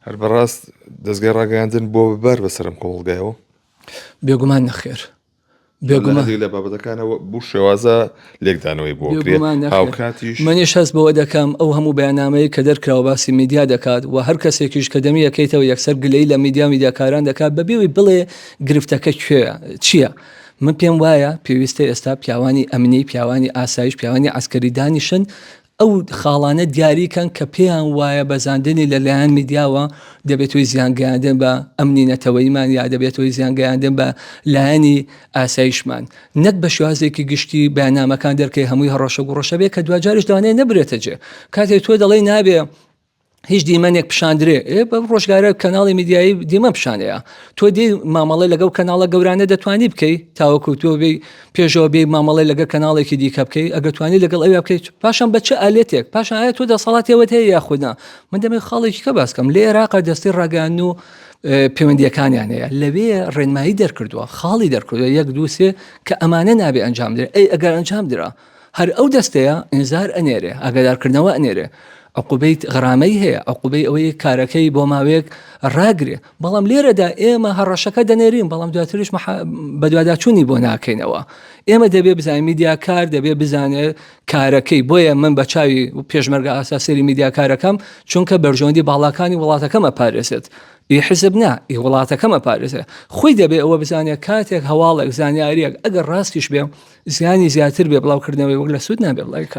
هەر بەڕاست دەستگای ڕاگەیاندن بۆ بەر بەسرم کۆڵگایەوە بێگومان نەخێر بێگومان لە بابەتەکانەوە بوو شێوازە لێکدانەوەی بۆ کرێت هاوکاتیش منیش هەست بەوە دەکەم ئەو هەموو بەیاننامەیە کە دەرکراوە باسی میدیا دەکات و هەر کەسێکیش کە دەمی یەکەیتەوە یەکسەر گلەی لە میدیاکاران دەکات بەبێەوەی بڵێ گرفتەکە چییە من پێم وایە پێویستە ئێستا پیاوانی ئەمنی پیاوانی ئاسایش پیاوانی عسکەری دانیشن ئەو خاڵانە دیاریکەن کە پێیان وایە بەزاندنی لەلایەن میدیاوە دەبێتەوەی زیانگەیاندن بە ئەمنی نەتەوەیمان یا دەبێتەوەی زیانگەیاندن بە لایەنی ئاسایشمان نەک بە شێوازێکی گشتی بەیاننامەکان دەرکەی هەمووی هەڕەشە گوڕەشە بێت کە دوجارش دەوانێت نەبرێتە جێ کاتێک تۆ دەڵێ نابێ هیچ دیمەنێک پیشاندرێ بە ڕۆژگارە کەناڵی میدیایی دیمە پیشانەیە تۆ دی مامەڵی لەگەڵ کەناڵە گەورانە دەتوانی بکەیت تاوەکو تۆ پێشەوە بێ مامەڵی لەگە کەناڵێکی دیکە بکەیت ئەگە توانی لەگەڵ ئەوێ بکەیت پاشان بە چه ئالێتێک پاشان ئایا تۆ دەسەڵاتیەوەت هەیە یاخودنا من دەمێت خاڵێکی کە باسکەم لێ عێراقا دەستی ڕاگەیاندن و پەیوەندیەکانیان هەیە لەوێ ڕێنمایی دەرکردووە خاڵی دەرکردووە یەک دووسێ کە ئەمانە نابێ ئەنجام درێ ئەگەر ئەنجام درا هەر ئەو دەستەیە ئینزار ئەنێرێ ئاگادارکردنەوە ئەنێرێ عقوبەی غرامەی هەیە عقوبەی ئەوەی کارەکەی بۆ ماوەیەک ڕاگرێ بەڵام لێرەدا ئێمە هەڕەشەکە دەنێرین بەڵام دواتریش بەدواداچوونی بۆ ناکەینەوە ئێمە دەبێ بزانین میدیاکار دەبێ بزانێت کارەکەی بۆیە من بە چاوی پێشمەرگە ئاساسیری میدیاکارەکەم چونکە بەرژەوەندی باڵاکانی وڵاتەکەمە پارێزێت حزب نا وڵاتەکەمە پارێزێ خۆی دەبێ ئەوە بزانێت کاتێک هەواڵێک زانیاریەک ئەگەر ڕاستیش بێ زیانی زیاتر بێ بڵاوکردنەوەی وەک لە سوود نابێ بڵای کات